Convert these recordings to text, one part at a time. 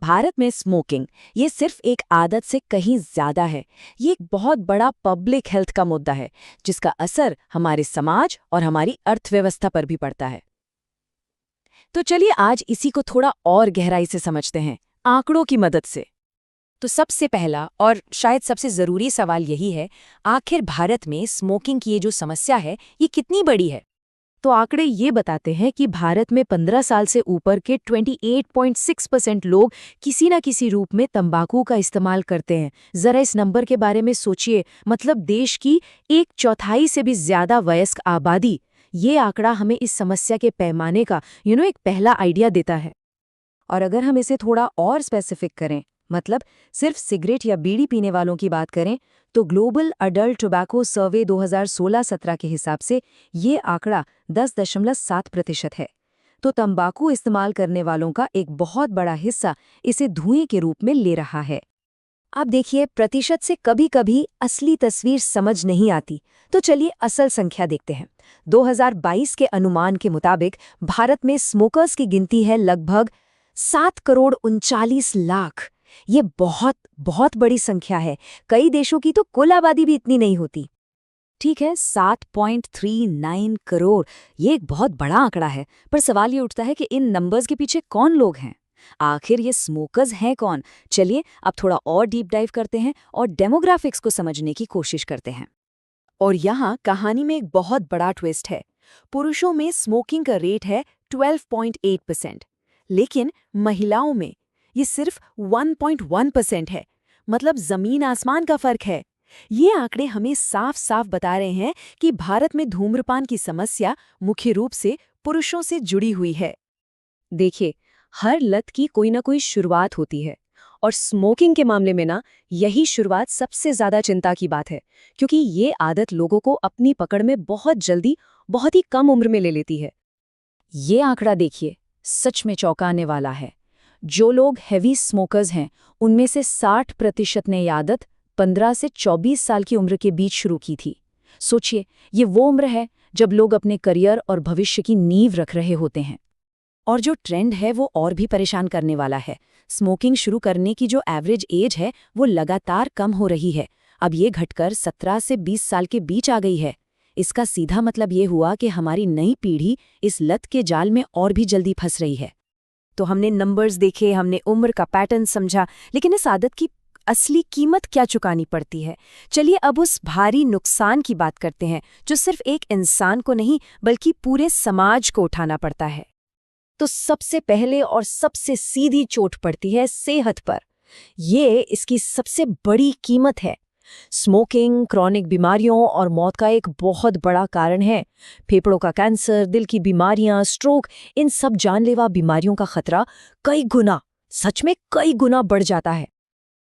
भारत में स्मोकिंग ये सिर्फ एक आदत से कहीं ज्यादा है। ये एक बहुत बड़ा पब्लिक हेल्थ का मुद्दा है जिसका असर हमारे समाज और हमारी अर्थव्यवस्था पर भी पड़ता है। तो चलिए आज इसी को थोड़ा और गहराई से समझते हैं, आंकड़ों की मदद से। तो सबसे पहला और शायद सबसे ज़रूरी सवाल यही है, आखिर भारत में स्मोकिंग की ये जो समस्या है, ये कितनी बड़ी है? तो आंकड़े ये बताते हैं कि भारत में 15 साल से ऊपर के 28.6% लोग किसी न किसी रूप में तंबाकू का इस्तेमाल करते हैं। जरा इस नंबर के बारे में सोचिए, मतलब देश की 1/4 से भी ज्यादा वयस्क आबादी। ये आंकड़ा हमें इस समस्या के पैमाने का एक पहला आइडिया देता है। और अगर हम इसे थोड़ा और स्पेसिफिक करें, मतलब सिर्फ सिगरेट या बीड़ी पीने वालों की बात करें, तो ग्लोबल अडल्ट टोबैको सर्वे 2016-17 के हिसाब से ये आंकड़ा 10.7% है। तो तंबाकू इस्तेमाल करने वालों का एक बहुत बड़ा हिस्सा इसे धुएं के रूप में ले रहा है। अब देखिए, प्रतिशत से कभी-कभी असली तस्वीर समझ नहीं आती, तो चलिए असल संख्या देखते हैं। 2022 के अनुमान के मुताबिक भारत में स्मोकर्स की गिनती है लगभग 7,39,00,000। ये बहुत बहुत बड़ी संख्या है। कई देशों की तो कुल आबादी भी इतनी नहीं होती। ठीक है, 7.39 करोड़, ये एक बहुत बड़ा आंकड़ा है। पर सवाल ये उठता है कि इन नंबर्स के पीछे कौन लोग हैं? आखिर ये स्मोकर्स हैं कौन? चलिए अब थोड़ा और डीप डाइव करते हैं और डेमोग्राफिक्स को समझने की कोशिश करते हैं। और यहाँ कहानी में एक बहुत बड़ा ट्विस्ट है। पुरुषों में स्मोकिंग का रेट है 12.8%, लेकिन महिलाओं में ये सिर्फ 1.1% है। मतलब जमीन आसमान का फर्क है। ये आंकड़े हमें साफ साफ बता रहे हैं कि भारत में धूम्रपान की समस्या मुख्य रूप से पुरुषों से जुड़ी हुई है। देखिए, हर लत की कोई ना कोई शुरुआत होती है, और स्मोकिंग के मामले में ना यही शुरुआत सबसे ज्यादा चिंता की बात है, क्योंकि ये आदत लोगों को अपनी पकड़ में बहुत जल्दी, बहुत ही कम उम्र में ले लेती है। ये आंकड़ा देखिए, सच में चौंकाने वाला है। जो लोग हेवी स्मोकर्स हैं, उनमें से 60% ने ये आदत 15 से 24 साल की उम्र के बीच शुरू की थी। सोचिए, ये वो उम्र है जब लोग अपने करियर और भविष्य की नींव रख रहे होते हैं। और जो ट्रेंड है वो और भी परेशान करने वाला है। स्मोकिंग शुरू करने की जो एवरेज एज है वो लगातार कम हो रही है। अब ये घटकर 17 से 20 साल के बीच आ गई है। इसका सीधा मतलब ये हुआ कि हमारी नई पीढ़ी इस लत के जाल में और भी जल्दी फंस रही है। तो हमने नंबर्स देखे, हमने उम्र का पैटर्न समझा, लेकिन इस आदत की असली कीमत क्या चुकानी पड़ती है? चलिए अब उस भारी नुकसान की बात करते हैं जो सिर्फ एक इंसान को नहीं बल्कि पूरे समाज को उठाना पड़ता है। तो सबसे पहले और सबसे सीधी चोट पड़ती है सेहत पर। ये इसकी सबसे बड़ी कीमत है। स्मोकिंग क्रॉनिक बीमारियों और मौत का एक बहुत बड़ा कारण है। फेफड़ों का कैंसर, दिल की बीमारियां, स्ट्रोक, इन सब जानलेवा बीमारियों का खतरा कई गुना, सच में कई गुना बढ़ जाता है।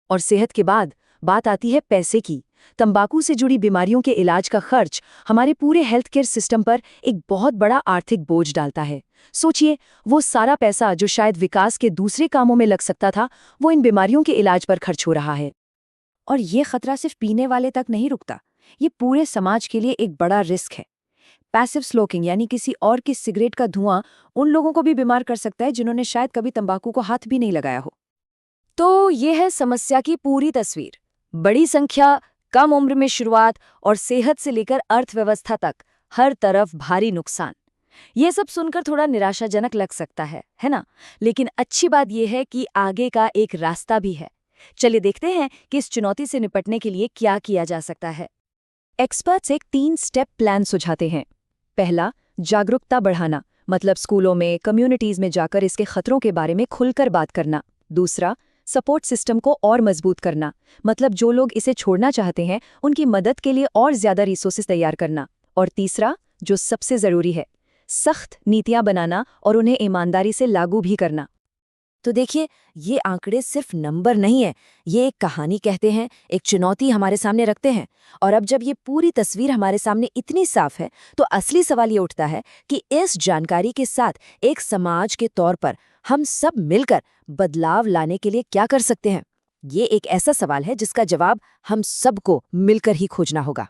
और सेहत के बाद बात आती है पैसे की। तंबाकू से जुड़ी बीमारियों के इलाज का खर्च हमारे पूरे हेल्थ केयर सिस्टम पर एक बहुत बड़ा आर्थिक बोझ डालता है। सोचिए, वो सारा पैसा जो शायद विकास के दूसरे कामों में लग सकता था, वो इन बीमारियों के इलाज पर खर्च हो रहा है। और ये खतरा सिर्फ पीने वाले तक नहीं रुकता, ये पूरे समाज के लिए एक बड़ा रिस्क है। पैसिव स्मोकिंग यानी किसी और की सिगरेट का धुआं उन लोगों को भी बीमार कर सकता है जिन्होंने शायद कभी तंबाकू को हाथ भी नहीं लगाया हो। तो ये है समस्या की पूरी तस्वीर। बड़ी संख्या, कम उम्र में शुरुआत और सेहत से लेकर अर्थव्यवस्था तक हर तरफ भारी नुकसान। ये सब सुनकर थोड़ा निराशाजनक लग सकता है ना? लेकिन अच्छी बात यह है कि आगे का एक रास्ता भी है। चलिए देखते हैं कि इस चुनौती से निपटने के लिए क्या किया जा सकता है। एक्सपर्ट्स एक 3 स्टेप प्लान सुझाते हैं। पहला, जागरूकता बढ़ाना, मतलब स्कूलों में, कम्युनिटीज में जाकर इसके खतरों के बारे में खुलकर बात करना। दूसरा, सपोर्ट सिस्टम को और मजबूत करना, मतलब जो लोग इसे छोड़ना चाहते हैं उनकी मदद के लिए और ज्यादा रिसोर्सेज तैयार करना। और तीसरा, जो सबसे जरूरी है, सख्त नीतियां बनाना और उन्हें ईमानदारी से लागू भी करना। तो देखिए, ये आंकड़े सिर्फ नंबर नहीं है, ये एक कहानी कहते हैं, एक चुनौती हमारे सामने रखते हैं। और अब जब ये पूरी तस्वीर हमारे सामने इतनी साफ है, तो असली सवाल ये उठता है कि इस जानकारी के साथ एक समाज के तौर पर हम सब मिलकर बदलाव लाने के लिए क्या कर सकते हैं? ये एक ऐसा सवाल है जिसका जवाब हम सबको मिलकर ही खोजना होगा।